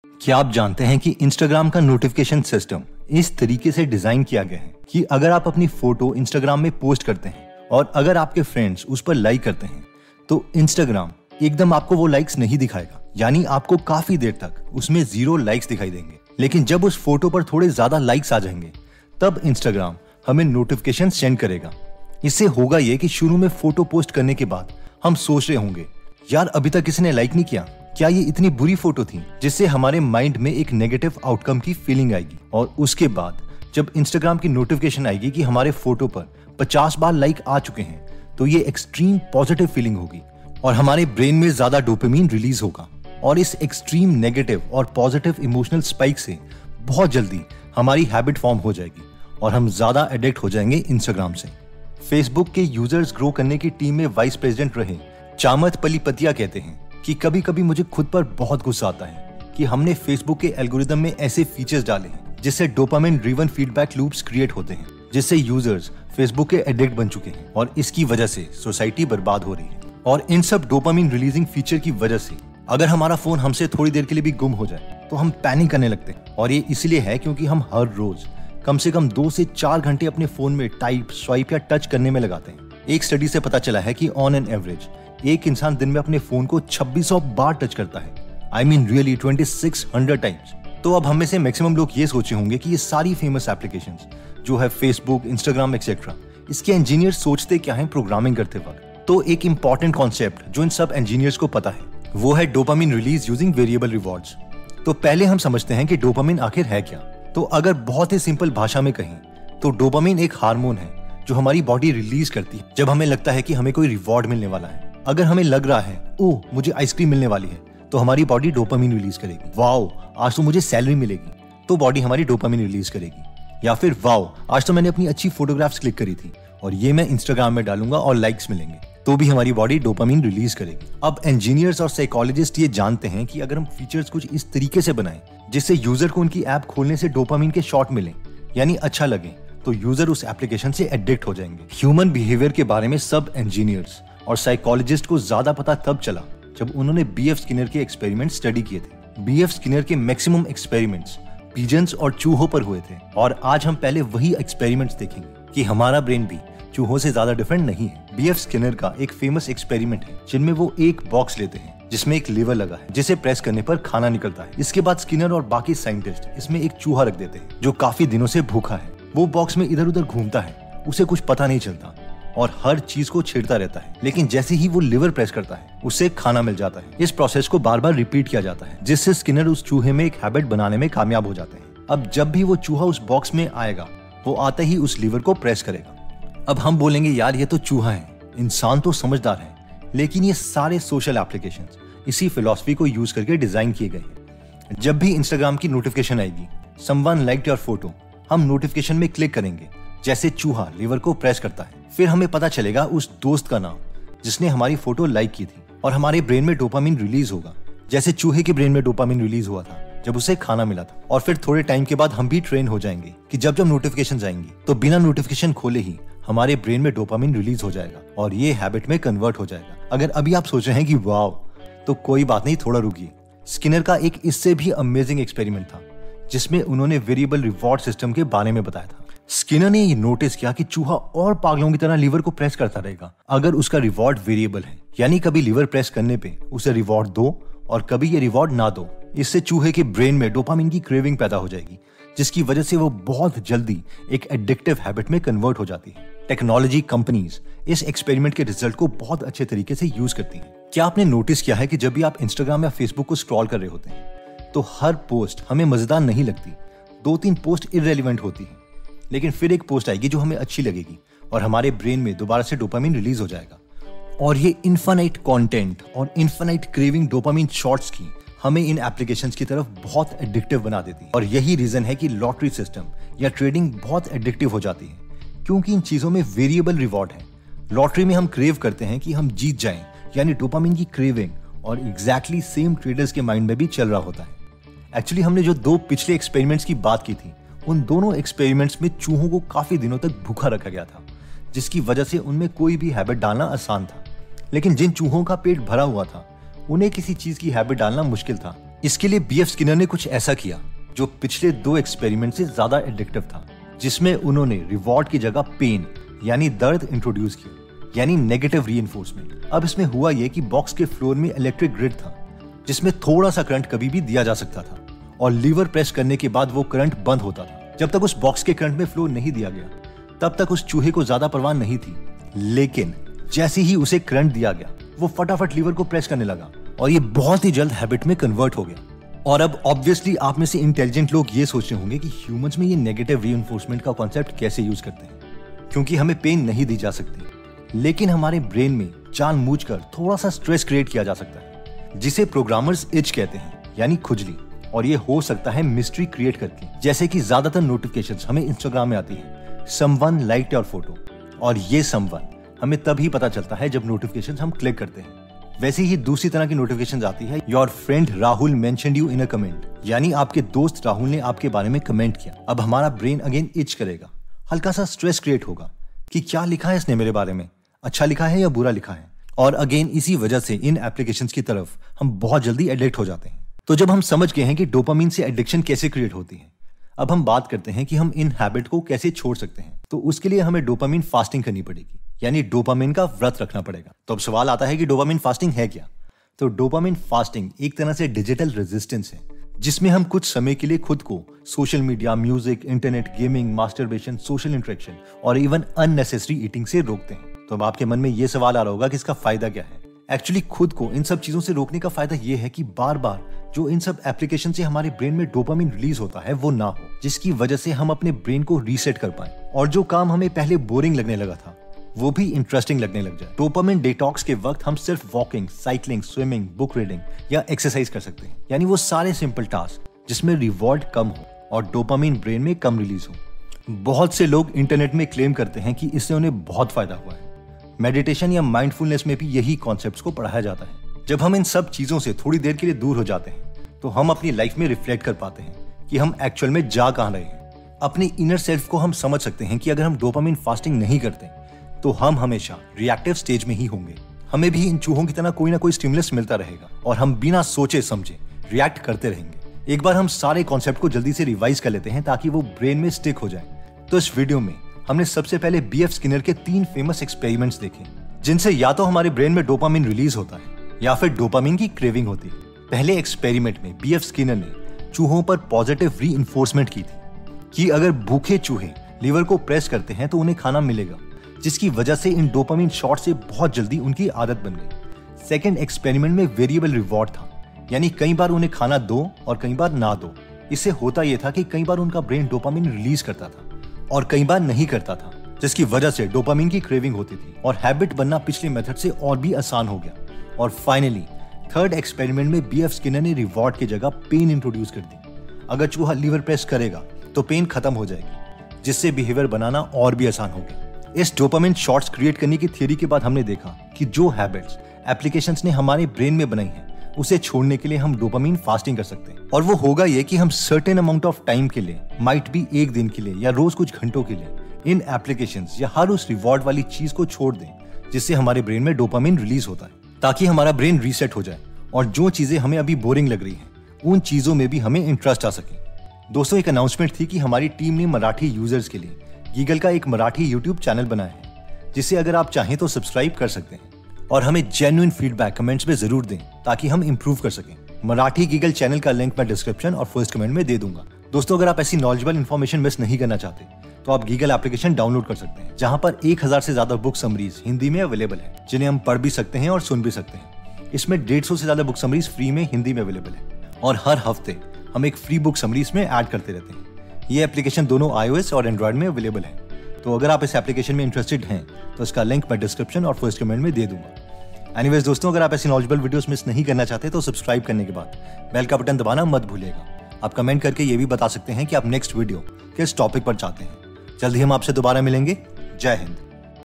क्या आप जानते हैं कि इंस्टाग्राम का नोटिफिकेशन सिस्टम इस तरीके से डिजाइन किया गया है कि अगर आप अपनी फोटो इंस्टाग्राम में पोस्ट करते हैं और अगर आपके फ्रेंड्स उस पर लाइक करते हैं तो इंस्टाग्राम एकदम आपको वो लाइक्स नहीं दिखाएगा, यानी आपको काफी देर तक उसमें 0 लाइक्स दिखाई देंगे। लेकिन जब उस फोटो पर थोड़े ज्यादा लाइक्स आ जाएंगे तब इंस्टाग्राम हमें नोटिफिकेशन सेंड करेगा। इससे होगा ये कि शुरू में फोटो पोस्ट करने के बाद हम सोच रहे होंगे, यार अभी तक किसी ने लाइक नहीं किया, क्या ये इतनी बुरी फोटो थी, जिससे हमारे माइंड में एक नेगेटिव आउटकम की फीलिंग आएगी। और उसके बाद जब इंस्टाग्राम की नोटिफिकेशन आएगी कि हमारे फोटो पर 50 बार लाइक आ चुके हैं तो ये एक्सट्रीम पॉजिटिव फीलिंग होगी और हमारे ब्रेन में ज्यादा डोपामिन रिलीज होगा और इस एक्सट्रीम नेगेटिव और पॉजिटिव इमोशनल स्पाइक से बहुत जल्दी हमारी हैबिट फॉर्म हो जाएगी और हम ज्यादा एडिक्ट हो जाएंगे इंस्टाग्राम से। फेसबुक के यूजर्स ग्रो करने की टीम में वाइस प्रेसिडेंट रहे चामत पलीपतिया कहते हैं कि कभी कभी मुझे खुद पर बहुत गुस्सा आता है कि हमने फेसबुक के एल्गोरिदम में ऐसे फीचर्स डाले हैं जिससे dopamine driven feedback loops create होते हैं, जिससे यूजर्स फेसबुक के एडिक्ट बन चुके हैं और इसकी वजह से सोसाइटी बर्बाद हो रही है। और इन सब डोपामिन रिलीजिंग फीचर की वजह से अगर हमारा फोन हमसे थोड़ी देर के लिए भी गुम हो जाए तो हम पैनिक करने लगते हैं। और ये इसलिए है क्योंकि हम हर रोज कम से कम 2 से 4 घंटे अपने फोन में टाइप, स्वाइप या टच करने में लगाते हैं। एक स्टडी से पता चला है कि ऑन एन एवरेज एक इंसान दिन में अपने फोन को 2600 बार टच करता है। I mean really 2600 times. तो अब हम में से मैक्सिमम लोग ये सोचे होंगे कि ये सारी फेमस एप्लीकेशंस जो है फेसबुक, इंस्टाग्राम एक्सेट्रा, इसके इंजीनियर सोचते क्या है प्रोग्रामिंग करते वक्त। तो एक इंपॉर्टेंट कॉन्सेप्ट जो इन सब इंजीनियर्स को पता है वो है dopamine release using variable rewards. तो पहले हम समझते हैं कि डोपामिन आखिर है क्या। तो अगर बहुत ही सिंपल भाषा में कहें तो डोपामिन एक हार्मोन है जो हमारी बॉडी रिलीज करती है जब हमें लगता है कि हमें कोई रिवॉर्ड मिलने वाला है। अगर हमें लग रहा है ओह मुझे आइसक्रीम मिलने वाली है तो हमारी बॉडी डोपामिन रिलीज करेगी। वाओ आज तो मुझे सैलरी मिलेगी तो बॉडी हमारी डोपामिन रिलीज करेगी। या फिर वाओ आज तो मैंने अपनी अच्छी फोटोग्राफ्स क्लिक करी थी और ये मैं इंस्टाग्राम में डालूंगा और लाइक्स मिलेंगे, तो भी हमारी बॉडी डोपामिन रिलीज करेगी। अब इंजीनियर्स और साइकोलॉजिस्ट ये जानते हैं कि अगर हम फीचर्स कुछ इस तरीके से बनाएं जिससे यूजर को उनकी ऐप खोलने से डोपामिन के शॉट मिले यानी अच्छा लगे तो यूजर उस एप्लीकेशन से एडिक्ट हो जाएंगे। ह्यूमन बिहेवियर के बारे में सब इंजीनियर्स और साइकोलॉजिस्ट को ज्यादा पता तब चला जब उन्होंने बीएफ स्किनर के एक्सपेरिमेंट स्टडी किए थे। बीएफ स्किनर के मैक्सिमम एक्सपेरिमेंट्स पिजन्स और चूहों पर हुए थे और आज हम पहले वही एक्सपेरिमेंट्स देखेंगे कि हमारा ब्रेन भी चूहों से ज्यादा डिफरेंट नहीं है। बीएफ स्किनर का एक फेमस एक्सपेरिमेंट है जिनमें वो एक बॉक्स लेते हैं जिसमें एक लीवर लगा है जिसे प्रेस करने पर खाना निकलता है। इसके बाद स्किनर और बाकी साइंटिस्ट इसमें एक चूहा रख देते हैं जो काफी दिनों से भूखा है। वो बॉक्स में इधर उधर घूमता है, उसे कुछ पता नहीं चलता और हर चीज को छेड़ता रहता है, लेकिन जैसे ही वो लिवर प्रेस करता है उसे खाना मिल जाता है। इस प्रोसेस को बार बार रिपीट किया जाता है जिससे स्किनर उस चूहे में एक हैबिट बनाने में कामयाब हो जाते हैं। अब जब भी वो चूहा उस बॉक्स में आएगा वो आते ही उस लीवर को प्रेस करेगा। अब हम बोलेंगे यार ये तो चूहा है, इंसान तो समझदार है, लेकिन ये सारे सोशल एप्लीकेशंस इसी फिलॉसफी को यूज करके डिजाइन किए गए हैं। जब भी इंस्टाग्राम की नोटिफिकेशन आएगी समवन लाइक्ड योर फोटो, हम नोटिफिकेशन में क्लिक करेंगे जैसे चूहा लीवर को प्रेस करता है, फिर हमें पता चलेगा उस दोस्त का नाम जिसने हमारी फोटो लाइक की थी और हमारे ब्रेन में डोपामिन रिलीज होगा जैसे चूहे के ब्रेन में डोपामिन रिलीज हुआ था जब उसे खाना मिला था। और फिर थोड़े टाइम के बाद हम भी ट्रेन हो जाएंगे कि जब जब नोटिफिकेशन आएंगी तो बिना नोटिफिकेशन खोले ही हमारे ब्रेन में डोपामिन रिलीज हो जाएगा और ये हैबिट में कन्वर्ट हो जाएगा। अगर अभी आप सोच रहे हैं कि वाव, तो कोई बात नहीं, थोड़ा रुकिए। स्किनर का एक इससे भी अमेजिंग एक्सपेरिमेंट था जिसमें उन्होंने वेरिएबल रिवॉर्ड सिस्टम के बारे में बताया था। स्किनर ने ये नोटिस किया कि चूहा और पागलों की तरह लीवर को प्रेस करता रहेगा अगर उसका रिवॉर्ड वेरिएबल है, यानी कभी लीवर प्रेस करने पे उसे रिवॉर्ड दो और कभी ये रिवॉर्ड ना दो। इससे चूहे के ब्रेन में डोपामिन की क्रेविंग पैदा हो जाएगी जिसकी वजह से वो बहुत जल्दी एक एडिक्टिव हैबिट में कन्वर्ट हो जाती है। टेक्नोलॉजी कंपनीज इस एक्सपेरिमेंट के रिजल्ट को बहुत अच्छे तरीके से यूज करती हैं। क्या आपने नोटिस किया है कि जब भी आप इंस्टाग्राम या फेसबुक को स्क्रॉल कर रहे होते हैं तो हर पोस्ट हमें मजेदार नहीं लगती, 2-3 पोस्ट इररेलेवेंट होती है, लेकिन फिर एक पोस्ट आएगी जो हमें अच्छी लगेगी और हमारे ब्रेन में दोबारा से डोपामिन रिलीज हो जाएगा। और ये इन्फिनाइट कंटेंट और इन्फिनाइट क्रेविंग डोपामिन शॉट्स की हमें इन एप्लीकेशंस की तरफ बहुत एडिक्टिव बना देती है। और यही रीजन है कि लॉटरी सिस्टम या ट्रेडिंग बहुत एडिक्टिव हो जाती है क्योंकि इन चीजों में वेरिएबल रिवॉर्ड है। लॉटरी में हम क्रेव करते हैं कि हम जीत जाएं, यानी डोपामिन की क्रेविंग, और एग्जैक्टली सेम ट्रेडर्स के माइंड में भी चल रहा होता है। एक्चुअली हमने जो 2 पिछले एक्सपेरिमेंट्स की बात की थी उन दोनों एक्सपेरिमेंट्स में चूहों को काफी दिनों तक भूखा रखा गया था जिसकी वजह से उनमें कोई भी हैबिट डालना आसान था। लेकिन जिन चूहों का पेट भरा हुआ था उन्हें किसी चीज की हैबिट डालना मुश्किल था इसके लिए बीएफ स्किनर ने कुछ ऐसा किया जो पिछले 2 एक्सपेरिमेंट से ज्यादा एडिक्टिव था, जिसमें उन्होंने रिवॉर्ड की जगह पेन यानी दर्द इंट्रोड्यूस किया, यानी नेगेटिव रीइंफोर्समेंट। अब इसमें हुआ ये कि बॉक्स के फ्लोर में इलेक्ट्रिक ग्रिड था जिसमें थोड़ा सा करंट कभी भी दिया जा सकता था और लीवर प्रेस करने के बाद वो करंट बंद होता था। जब तक उस बॉक्स के करंट में फ्लो नहीं दिया गया तब तक उस चूहे को ज्यादा परवाह नहीं थी, लेकिन जैसे ही उसे करंट दिया गया वो फटाफट लीवर को प्रेस करने लगा और ये बहुत ही जल्द हैबिट में कन्वर्ट हो गया। और अब ऑब्वियसली आप में से इंटेलिजेंट लोग ये सोच रहे होंगे कि ह्यूमंस में ये नेगेटिव रीइंफोर्समेंट का कॉन्सेप्ट कैसे यूज करते हैं, क्योंकि हमें पेन नहीं दी जा सकती, लेकिन हमारे ब्रेन में जानबूझकर थोड़ा सा स्ट्रेस क्रिएट किया जा सकता है जिसे प्रोग्रामर्स इच कहते हैं, यानी खुजली। और ये हो सकता है मिस्ट्री क्रिएट करके, जैसे कि ज्यादातर नोटिफिकेशंस हमें इंस्टाग्राम में आती है समवन लाइक्ड योर फोटो, और ये समवन हमें तभी पता चलता है जब नोटिफिकेशंस हम क्लिक करते हैं। वैसे ही दूसरी तरह की नोटिफिकेशंस आती है your friend Rahul mentioned you in a comment, यानी आपके दोस्त राहुल ने आपके बारे में कमेंट किया। अब हमारा ब्रेन अगेन इच करेगा, हल्का सा स्ट्रेस क्रिएट होगा कि क्या लिखा है इसने मेरे बारे में, अच्छा लिखा है या बुरा लिखा है। और अगेन इसी वजह से इन एप्लीकेशंस की तरफ हम बहुत जल्दी एडिक्ट हो जाते हैं। तो जब हम समझ गए हैं कि डोपामिन से एडिक्शन कैसे क्रिएट होती है, अब हम बात करते हैं कि हम इन हैबिट को कैसे छोड़ सकते हैं। तो उसके लिए हमें डोपामिन फास्टिंग करनी पड़ेगी, यानी डोपामिन का व्रत रखना पड़ेगा। तो अब सवाल आता है कि डोपामिन फास्टिंग है क्या? तो डोपामिन फास्टिंग एक तरह से डिजिटल रेजिस्टेंस है, जिसमें हम कुछ समय के लिए खुद को social media, music, internet, gaming, masturbation, social interaction और इवन अननेसेसरी ईटिंग से रोकते हैं। तो अब आपके मन में ये सवाल आ रहा होगा कि इसका फायदा क्या है? एक्चुअली खुद को इन सब चीजों से रोकने का फायदा ये है कि बार बार जो इन सब एप्लीकेशन से हमारे ब्रेन में डोपामिन रिलीज होता है वो ना हो, जिसकी वजह से हम अपने ब्रेन को रीसेट कर पाए और जो काम हमें पहले बोरिंग लगने लगा था वो भी इंटरेस्टिंग लगने लग जाए। डोपामिन डिटॉक्स के वक्त हम सिर्फ walking, cycling, swimming, book reading या एक्सरसाइज कर सकते हैं, यानी वो सारे सिंपल टास्क जिसमें रिवॉर्ड कम हो और डोपामिन ब्रेन में कम रिलीज हो। बहुत से लोग इंटरनेट में क्लेम करते हैं कि इससे उन्हें बहुत फायदा हुआ है। मेडिटेशन या माइंडफुलनेस में भी यही कॉन्सेप्ट्स को पढ़ाया जाता है। जब हम इन सब चीजों से थोड़ी देर के लिए दूर हो जाते हैं तो हम अपनी लाइफ में रिफ्लेक्ट कर पाते हैं कि हम एक्चुअल में जा कहां रहे हैं। अपने इनर सेल्फ को हम समझ सकते हैं कि अगर हम डोपामिन फास्टिंग नहीं करते तो हम हमेशा रिएक्टिव स्टेज में ही होंगे। हमें भी इन चूहों की तरह कोई ना कोई स्टिमुलस मिलता रहेगा और हम बिना सोचे समझे रिएक्ट करते रहेंगे। एक बार हम सारे कॉन्सेप्ट को जल्दी से रिवाइज कर लेते हैं ताकि वो ब्रेन में स्टिक हो जाए। तो इस वीडियो में हमने सबसे पहले बीएफ स्किनर के 3 फेमस एक्सपेरिमेंट्स देखे, जिनसे या तो हमारे ब्रेन में डोपामिन रिलीज होता है या फिर डोपामिन की क्रेविंग होती है। पहले एक्सपेरिमेंट में बीएफ स्किनर ने चूहों पर पॉजिटिव रीइंफोर्समेंट की थी कि अगर भूखे चूहे लीवर को प्रेस करते हैं तो उन्हें खाना मिलेगा, जिसकी वजह से इन डोपामिन शॉट से बहुत जल्दी उनकी आदत बन गई। सेकेंड एक्सपेरिमेंट में वेरिएबल रिवॉर्ड था, यानी कई बार उन्हें खाना दो और कई बार ना दो। इससे होता यह था कि कई बार उनका ब्रेन डोपामिन रिलीज करता था और कई बार नहीं करता था, जिसकी वजह से डोपामिन की क्रेविंग होती थी और हैबिट बनना पिछले मेथड से और भी आसान हो गया। और फाइनली थर्ड एक्सपेरिमेंट में बीएफ स्किनर ने रिवॉर्ड की जगह पेन इंट्रोड्यूस कर दी। अगर चूहा लीवर प्रेस करेगा तो पेन खत्म हो जाएगी, जिससे बिहेवियर बनाना और भी आसान हो गया। इस डोपामिन शॉट्स क्रिएट करने की थ्योरी के बाद हमने देखा कि जो हैबिट्स एप्लीकेशंस ने हमारे ब्रेन में बनाई हैं उसे छोड़ने के लिए हम डोपामिन फास्टिंग कर सकते हैं। और वो होगा ये कि हम सर्टेन अमाउंट ऑफ टाइम के लिए, माइट भी एक दिन के लिए या रोज कुछ घंटों के लिए, इन एप्लीकेशंस या हर उस रिवॉर्ड वाली चीज को छोड़ दें जिससे हमारे ब्रेन में डोपामिन रिलीज होता है, ताकि हमारा ब्रेन रीसेट हो जाए और जो चीजें हमें अभी बोरिंग लग रही हैं उन चीजों में भी हमें इंटरेस्ट आ सके। दोस्तों, एक अनाउंसमेंट थी कि हमारी टीम ने मराठी यूजर्स के लिए गीगल का एक मराठी यूट्यूब चैनल बनाया है, जिसे अगर आप चाहें तो सब्सक्राइब कर सकते हैं और हमें जेन्युइन फीडबैक कमेंट्स में जरूर दें ताकि हम इंप्रूव कर सकें। मराठी गीगल चैनल का लिंक मैं डिस्क्रिप्शन और फर्स्ट कमेंट में दे दूंगा। दोस्तों, अगर आप ऐसी नॉलेजेबल इन्फॉर्मेशन मिस नहीं करना चाहते तो आप गीगल एप्लीकेशन डाउनलोड कर सकते हैं, जहां पर 1000 से ज्यादा बुक समरीज हिंदी में अवेलेबल है, जिन्हें हम पढ़ भी सकते हैं और सुन भी सकते हैं। इसमें 150 से ज्यादा बुक समरीज फ्री में हिंदी में अवेलेबल है और हर हफ्ते हम एक फ्री बुक समरी इसमें ऐड करते रहते हैं। ये एप्लीकेशन दोनों iOS और एंड्रॉइड में अवेलेबल है। तो अगर आप इस एप्लीकेशन में इंटरेस्टेड हैं तो इसका लिंक मैं डिस्क्रिप्शन और फर्स्ट कमेंट में दे दूंगा। एनीवेज दोस्तों, अगर आप ऐसी नॉलेजेबल वीडियोस मिस नहीं करना चाहते तो सब्सक्राइब करने के बाद बेल का बटन दबाना मत भूलिएगा। आप कमेंट करके ये भी बता सकते हैं कि आप नेक्स्ट वीडियो किस टॉपिक पर चाहते हैं। जल्द ही हम आपसे दोबारा मिलेंगे। जय हिंद।